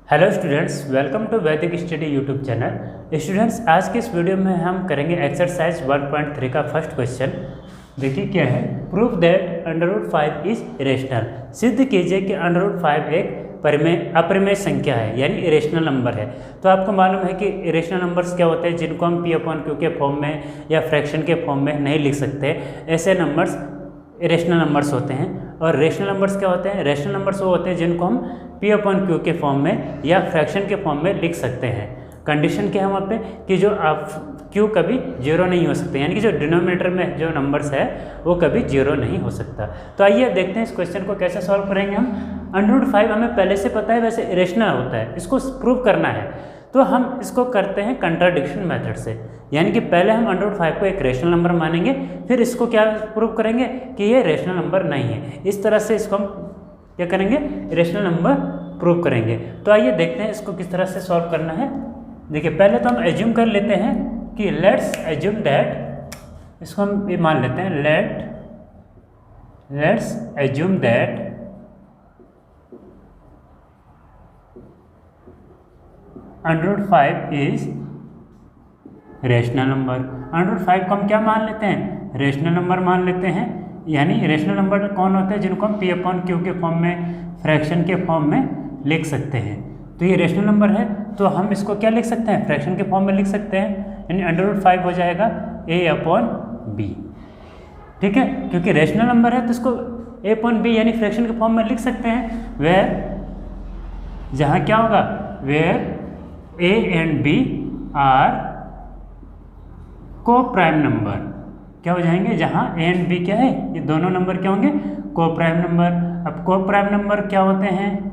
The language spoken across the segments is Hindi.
हेलो स्टूडेंट्स, वेलकम टू वैदिक स्टडी यूट्यूब चैनल। स्टूडेंट्स, आज के इस वीडियो में हम करेंगे एक्सरसाइज 1.3 का फर्स्ट क्वेश्चन। देखिए क्या है, प्रूफ दैट √5 इज इरेशनल। सिद्ध कीजिए कि √5 एक अपरिमेय संख्या है, यानी इरेशनल नंबर है। तो आपको मालूम है कि इरेशनल नंबर्स क्या होते हैं, जिनको हम P/Q के फॉर्म में या फ्रैक्शन के फॉर्म में नहीं लिख सकते। ऐसे नंबर्स इरेशनल नंबर्स होते हैं। और रेशनल नंबर्स क्या होते हैं? रेशनल नंबर्स वो होते हैं जिनको हम P/Q के फॉर्म में या फ्रैक्शन के फॉर्म में लिख सकते हैं। कंडीशन क्या है वहाँ पे कि जो आप Q कभी जीरो नहीं हो सकते, यानी कि जो डिनोमिनेटर में जो नंबर्स है वो कभी जीरो नहीं हो सकता। तो आइए देखते हैं इस क्वेश्चन को कैसे सॉल्व करेंगे हम। √5 हमें पहले से पता है, वैसे इरेशनल होता है, इसको प्रूव करना है। तो हम इसको करते हैं कंट्राडिक्शन मेथड से, यानी कि पहले हम √5 को एक रेशनल नंबर मानेंगे, फिर इसको क्या प्रूव करेंगे कि ये रेशनल नंबर नहीं है। इस तरह से इसको हम क्या करेंगे, रेशनल नंबर प्रूव करेंगे। तो आइए देखते हैं इसको किस तरह से सॉल्व करना है। देखिए पहले तो हम एज्यूम कर लेते हैं कि लेट्स एज्यूम दैट, इसको हम ये मान लेते हैं, let's assume that √5 is rational number. √5 को हम क्या मान लेते हैं? रेशनल नंबर मान लेते हैं। यानी रेशनल नंबर कौन होते हैं? जिनको हम P/Q के फॉर्म में, फ्रैक्शन के फॉर्म में लिख सकते हैं। तो ये रेशनल नंबर है, तो हम इसको क्या लिख सकते हैं? फ्रैक्शन के फॉर्म में लिख सकते हैं। यानी √5 हो जाएगा A/B। ठीक है, क्योंकि रेशनल नंबर है तो इसको A/B यानी फ्रैक्शन के फॉर्म में लिख सकते हैं। वेयर जहाँ क्या होगा, where A and B are coprime number, क्या हो जाएंगे? जहाँ A and B क्या है, ये दोनों नंबर क्या होंगे? को प्राइम नंबर। अब को प्राइम नंबर क्या होते हैं,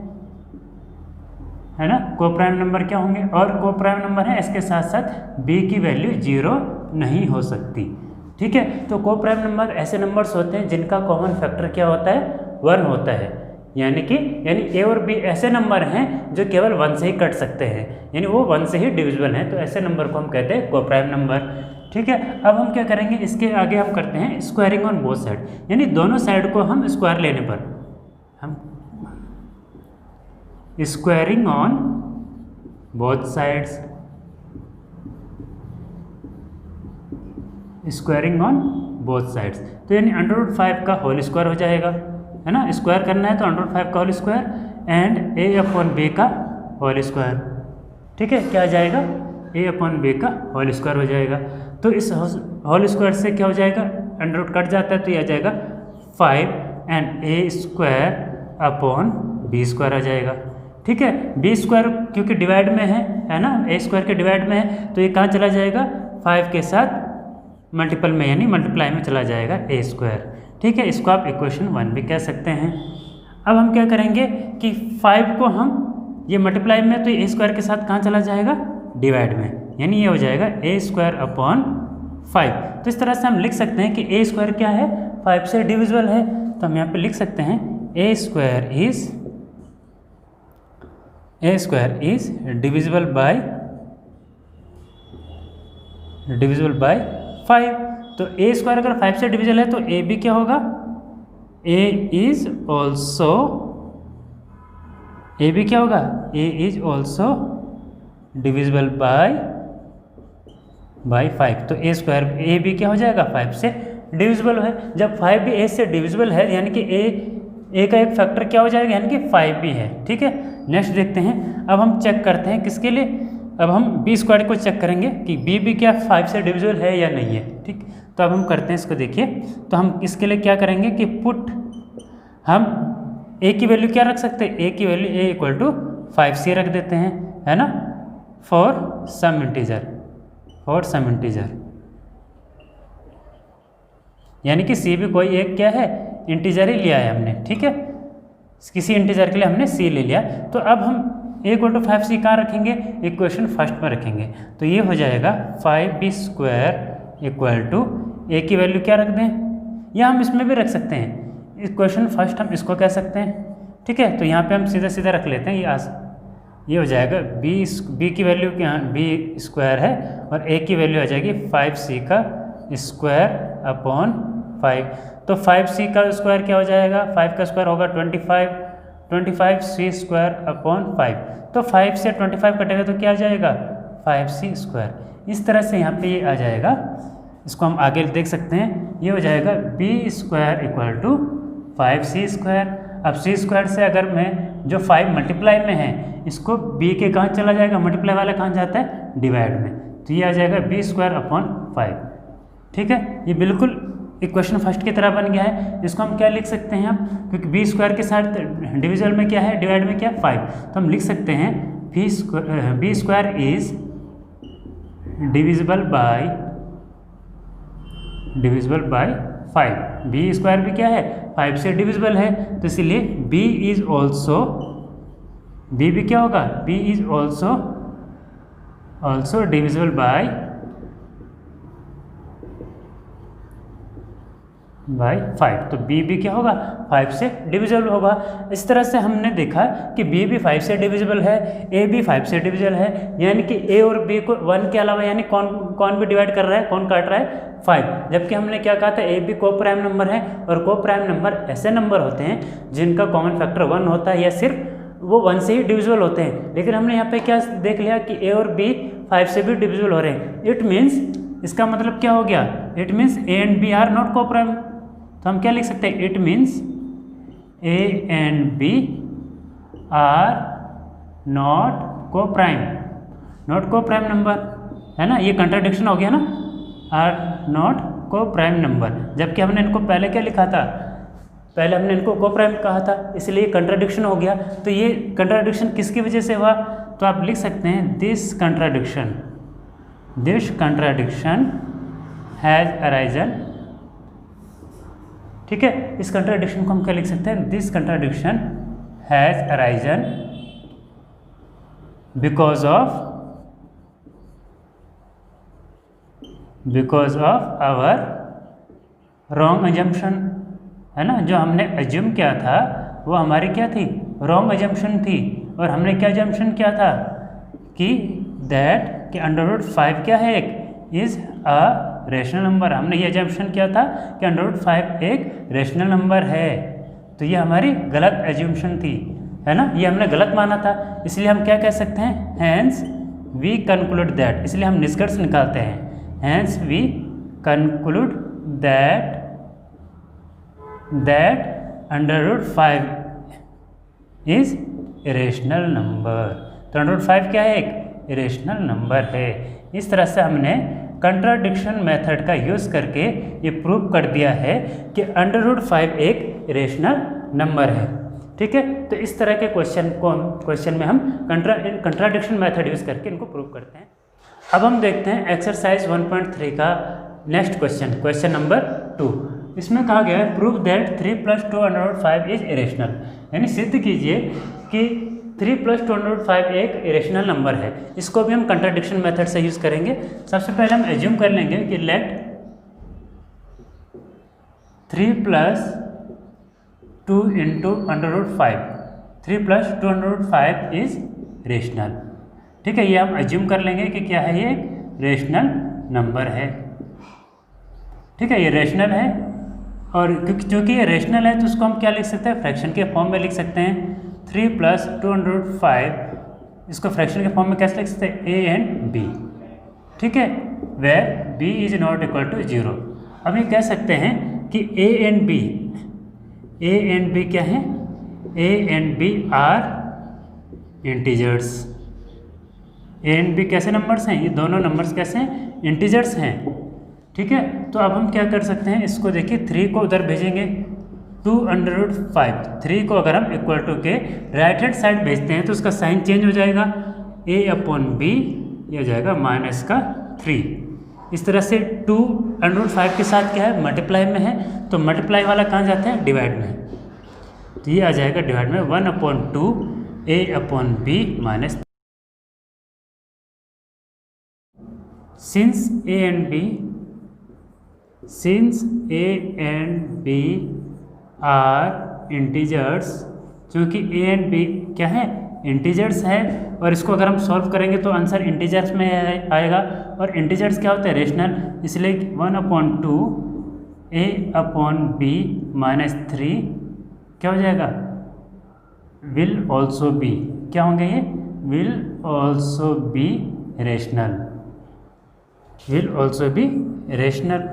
है ना? को प्राइम नंबर क्या होंगे? और को प्राइम नंबर है, इसके साथ साथ B की वैल्यू 0 नहीं हो सकती। ठीक है, तो को प्राइम नंबर ऐसे नंबर्स होते हैं जिनका कॉमन फैक्टर क्या होता है? 1 होता है। यानी A और B ऐसे नंबर हैं जो केवल 1 से ही कट सकते हैं, यानी वो 1 से ही डिविजिबल हैं। तो ऐसे नंबर को हम कहते हैं को प्राइम नंबर। ठीक है, अब हम क्या करेंगे, इसके आगे हम करते हैं स्क्वायरिंग ऑन बोथ साइड, यानी दोनों साइड को हम स्क्वायर लेने पर, हम squaring on both sides, squaring on both sides. तो यानी √5 का होल स्क्वायर हो जाएगा, है ना? स्क्वायर करना है तो √5 का होल स्क्वायर एंड A/B का होल स्क्वायर। ठीक है, क्या आ जाएगा? A/B का होल स्क्वायर हो जाएगा। तो इस होल स्क्वायर से क्या हो जाएगा, √ कट जाता है तो ये आ जाएगा 5 एंड A²/B² आ जाएगा। ठीक है, B² क्योंकि डिवाइड में है ना? A² के डिवाइड में है तो ये कहाँ चला जाएगा? 5 के साथ मल्टीपल में, यानी मल्टीप्लाई में चला जाएगा A²। ठीक है, इसको आप इक्वेशन 1 भी कह सकते हैं। अब हम क्या करेंगे कि 5 को हम ये मल्टीप्लाई में, तो A² के साथ कहाँ चला जाएगा? डिवाइड में, यानी ये हो जाएगा A²/5। तो इस तरह से हम लिख सकते हैं कि A² क्या है? 5 से डिविजिबल है। तो हम यहाँ पे लिख सकते हैं A² इज डिविजिबल बाय 5। तो A² अगर 5 से डिविजिबल है तो A भी क्या होगा? A भी क्या होगा? A is also divisible by 5। तो A भी क्या हो जाएगा? 5 से डिविजिबल है। जब 5 भी A से डिविजिबल है, यानी कि A का एक फैक्टर क्या हो जाएगा, यानी कि 5 भी है। ठीक है, नेक्स्ट देखते हैं। अब हम चेक करते हैं किसके लिए, अब हम B² को चेक करेंगे कि B भी क्या 5 से डिविजिबल है या नहीं है। ठीक, तो अब हम करते हैं इसको। देखिए, तो हम इसके लिए क्या करेंगे कि पुट, हम A की वैल्यू क्या रख सकते हैं? A की वैल्यू A=5C रख देते हैं, है ना? फॉर सम इंटीजर, यानी कि C भी कोई एक क्या है, इंटीजर ही लिया है हमने। ठीक है, किसी इंटीजर के लिए हमने C ले लिया। तो अब हम A=5C कहाँ रखेंगे? इक्वेशन फर्स्ट में रखेंगे। तो ये हो जाएगा 5B² A की वैल्यू क्या रख दें, या हम इसमें भी रख सकते हैं, इक्वेशन फर्स्ट हम इसको कह सकते हैं। ठीक है, तो यहाँ पे हम सीधा सीधा रख लेते हैं। ये हो जाएगा B की वैल्यू क्या, B² है, और A की वैल्यू आ जाएगी 5C²/5। तो 5C का स्क्वायर क्या हो जाएगा? 5 का स्क्वायर होगा 25 25c² / 5। तो 5 से 25 कटेगा तो क्या आ जाएगा 5c²। इस तरह से यहाँ पे ये आ जाएगा। इसको हम आगे देख सकते हैं, ये हो जाएगा b² = 5c²। अब c² से अगर मैं जो 5 मल्टीप्लाई में है इसको b के कहाँ चला जाएगा, मल्टीप्लाई वाला कहाँ जाता है, डिवाइड में, तो ये आ जाएगा b²/5। ठीक है, ये बिल्कुल इक्वेशन फर्स्ट की तरह बन गया है। इसको हम क्या लिख सकते हैं अब, क्योंकि b² के साथ डिविजल में क्या है, डिवाइड में क्या है 5, तो हम लिख सकते हैं b² is divisible by 5। b² भी क्या है 5 से डिविजिबल है, तो इसलिए b भी क्या होगा, b is also divisible by 5। तो b भी क्या होगा 5 से डिविजिबल होगा। इस तरह से हमने देखा कि b भी 5 से डिविजिबल है, a भी 5 से डिविजिबल है, यानी कि a और b को 1 के अलावा यानी कौन भी डिवाइड कर रहा है, कौन काट रहा है 5। जबकि हमने क्या कहा था, a b को प्राइम नंबर है, और को प्राइम नंबर ऐसे नंबर होते हैं जिनका कॉमन फैक्टर 1 होता है या सिर्फ वो 1 से ही डिविजिबल होते हैं। लेकिन हमने यहाँ पे क्या देख लिया कि a और b 5 से भी डिविजिबल हो रहे हैं। इट मीन्स, इसका मतलब क्या हो गया, it means a and b are not coprime. तो हम क्या लिख सकते हैं, it means a and b are not coprime number, है ना, ये कंट्राडिक्शन हो गया ना, are not coprime number. जबकि हमने इनको पहले क्या लिखा था, पहले हमने इनको को प्राइम कहा था, इसलिए कंट्राडिक्शन हो गया। तो ये कंट्राडिक्शन किसकी वजह से हुआ, तो आप लिख सकते हैं दिस कंट्राडिक्शन हैज अराइजन। ठीक है, इस कंट्राडिक्शन को हम क्या लिख सकते हैं, this contradiction has arisen because of our wrong assumption, है ना, जो हमने अज्यूम किया था वो हमारी क्या थी, रॉन्ग अजम्पशन थी। और हमने क्या अजम्पशन किया था कि √5 क्या है, एक इज़ अ रेशनल नंबर। हमने ये अजम्पशन किया था कि √5 एक रेशनल नंबर है। तो ये हमारी गलत एज्यूम्शन थी, है ना, ये हमने गलत माना था। इसलिए हम क्या कह सकते हैं, हैंस वी कंक्लूड दैट, इसलिए हम निष्कर्ष निकालते हैं, hence we conclude that √5 is irrational number. तो √5 क्या है, एक इरेशनल नंबर है। इस तरह से हमने कंट्राडिक्शन मेथड का यूज़ करके ये प्रूव कर दिया है कि √5 एक इरेशनल नंबर है। ठीक है, तो इस तरह के क्वेश्चन में हम कंट्राडिक्शन मेथड यूज़ करके इनको प्रूव करते हैं। अब हम देखते हैं एक्सरसाइज 1.3 का नेक्स्ट क्वेश्चन नंबर 2। इसमें कहा गया है प्रूव दैट 3 + 2 √5 इज इरेशनल, यानी सिद्ध कीजिए कि 3 + 2 √5 एक इरेशनल नंबर है। इसको भी हम कंट्राडिक्शन मेथड से यूज़ करेंगे। सबसे पहले हम एज्यूम कर लेंगे कि लेट 3 + 2 × √5, 3 + 2 √5 इज रेशनल। ठीक है, ये हम एज्यूम कर लेंगे कि क्या है, ये रेशनल नंबर है। ठीक है, ये रेशनल है, और क्योंकि ये रेशनल है तो उसको हम क्या लिख सकते हैं, फ्रैक्शन के फॉर्म में लिख सकते हैं। 3 + 2 √5 इसको फ्रैक्शन के फॉर्म में कैसे लिख सकते हैं, a एंड b। ठीक है, where b is not equal to 0। अब ये कह सकते हैं कि a एंड b क्या है, a and b are integers. a and b कैसे नंबर्स हैं, ये दोनों नंबर्स कैसे हैं, इंटीजर्स हैं। ठीक है, तो अब हम क्या कर सकते हैं, इसको देखिए 3 को उधर भेजेंगे, 2 √5, 3 को अगर हम इक्वल टू के राइट हैंड साइड भेजते हैं तो उसका साइन चेंज हो जाएगा, a/b ये हो जाएगा -3। इस तरह से 2 √5 के साथ क्या है, मल्टीप्लाई में है, तो मल्टीप्लाई वाला कहाँ जाता है, डिवाइड में। तो ये आ जाएगा डिवाइड में 1/2 a/b -3। Since a and b are integers, क्योंकि a एंड b क्या है, इंटीजर्स है, और इसको अगर हम सॉल्व करेंगे तो आंसर इंटीजर्स में आएगा, और इंटीजर्स क्या होता है, रेशनल, इसलिए 1/2 a/b -3 क्या हो जाएगा, विल ऑल्सो बी, क्या होंगे ये, will also be rational, will also be rational.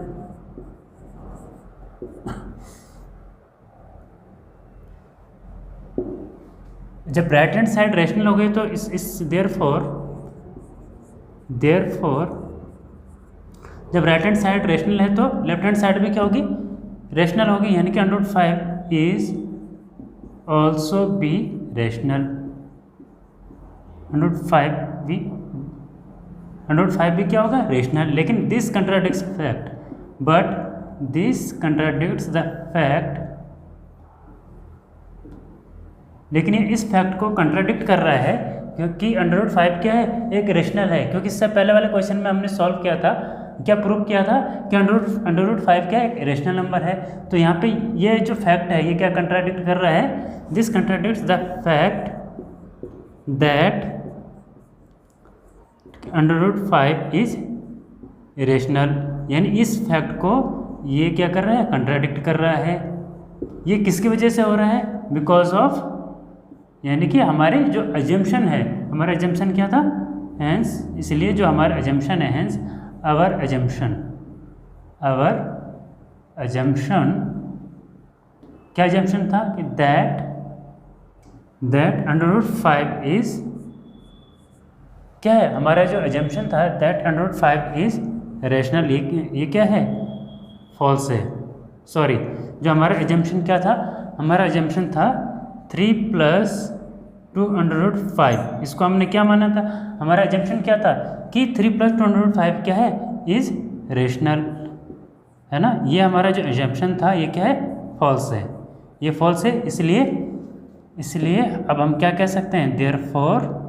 जब राइट हैंड साइड रेशनल हो गई तो इस देयरफॉर जब राइट हैंड साइड रेशनल है तो लेफ्ट हैंड साइड भी क्या होगी, रेशनल होगी, यानी कि √5 इज ऑल्सो बी रेशनल, √5 भी क्या होगा, रेशनल। लेकिन this contradicts fact, but this contradicts the fact, लेकिन ये इस फैक्ट को कंट्राडिक्ट कर रहा है क्योंकि √5 क्या है, एक रेशनल है। क्योंकि इससे पहले वाले क्वेश्चन में हमने सॉल्व किया था, क्या प्रूव किया था कि √5 क्या एक रेशनल नंबर है। तो यहाँ पे ये जो फैक्ट है ये क्या कंट्राडिक्ट कर रहा है, this contradicts the fact that √5 is rational, यानी इस फैक्ट को ये क्या कर रहा है, कंट्राडिक्ट कर रहा है। ये किसकी वजह से हो रहा है, बिकॉज ऑफ, यानी कि हमारे जो अजम्पशन है, हमारा अजम्पशन क्या था, हेंस, इसलिए जो हमारा अजम्पशन है, हेंस आवर अजम्पशन क्या अजम्पशन था कि दैट √5 इज, क्या है हमारा जो अजम्पशन था, दैट √5 इज रेशनल, ये क्या है, फॉल्स है। सॉरी, जो हमारा एजम्पशन क्या था, हमारा एजम्पशन था 3 + 2 √5, इसको हमने क्या माना था, हमारा एजम्पशन क्या था कि 3 + 2 √5 क्या है, इज रेशनल, है ना। ये हमारा जो एजम्पशन था ये क्या है, फॉल्स है, ये फॉल्स है। इसलिए अब हम क्या कह सकते हैं, देयरफॉर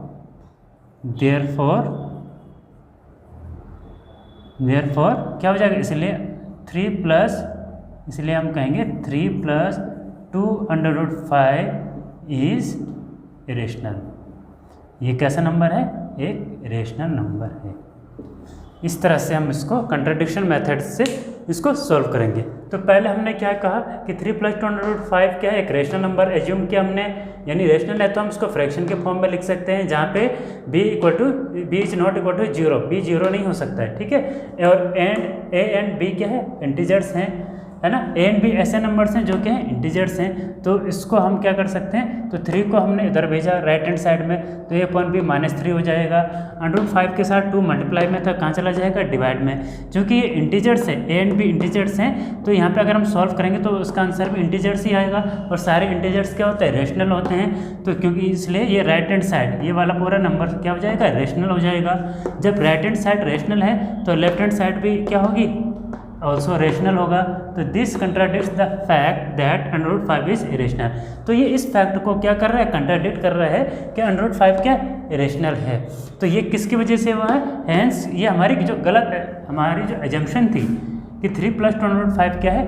क्या हो जाएगा, इसलिए हम कहेंगे 3 + 2 √5 इज रेशनल। ये कैसा नंबर है, एक रेशनल नंबर है। इस तरह से हम इसको कंट्राडिक्शन मेथड से इसको सॉल्व करेंगे। तो पहले हमने क्या कहा कि 3 + 2 √5 क्या है, एक रेशनल नंबर एज्यूम किया हमने, यानी रेशनल है तो हम इसको फ्रैक्शन के फॉर्म में लिख सकते हैं, जहाँ पे b is not equal to 0, b 0 नहीं हो सकता है, ठीक है। और एंड a एंड b क्या है, इंटीजर्स हैं, है ना। a एंड b ऐसे नंबर्स हैं जो क्या है, इंटीजर्स हैं। तो इसको हम क्या कर सकते हैं, तो 3 को हमने इधर भेजा राइट हैंड साइड में, तो a अपॉन b -3 हो जाएगा। √5 के साथ 2 मल्टीप्लाई में था, कहाँ चला जाएगा, डिवाइड में। क्योंकि ये इंटीजर्स है, a एंड b इंटीजर्स हैं, तो यहाँ पे अगर हम सॉल्व करेंगे तो उसका आंसर भी इंटीजर्स ही आएगा। और सारे इंटीजर्स क्या होते हैं, रेशनल होते हैं। तो क्योंकि इसलिए ये राइट हैंड साइड, ये वाला पूरा नंबर क्या हो जाएगा, रेशनल हो जाएगा। जब राइट हैंड साइड रेशनल है तो लेफ्ट हैंड साइड भी क्या होगी, ऑल्सो रेशनल होगा। तो this contradicts the fact that √5 is irrational. तो ये इस फैक्ट को क्या कर रहा है, कंट्राडिक्ट कर रहा है कि √5 क्या इरेशनल है। तो ये किसकी वजह से हुआ है, हेंस ये हमारी जो गलत है, हमारी जो एजम्पशन थी कि 3 + 2 √5 क्या है,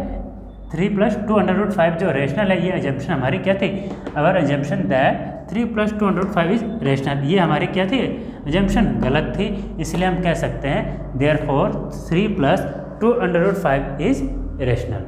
3 + 2 √5 जो रेशनल है, ये एजम्पशन हमारी क्या थी, अवर एजम्पशन दैट 3 + 2 √5 इज रेशनल, ये हमारी क्या थी, एजम्पशन गलत थी। इसलिए हम कह सकते हैं देयरफॉर 3 + 2 √5 इज रेशनल।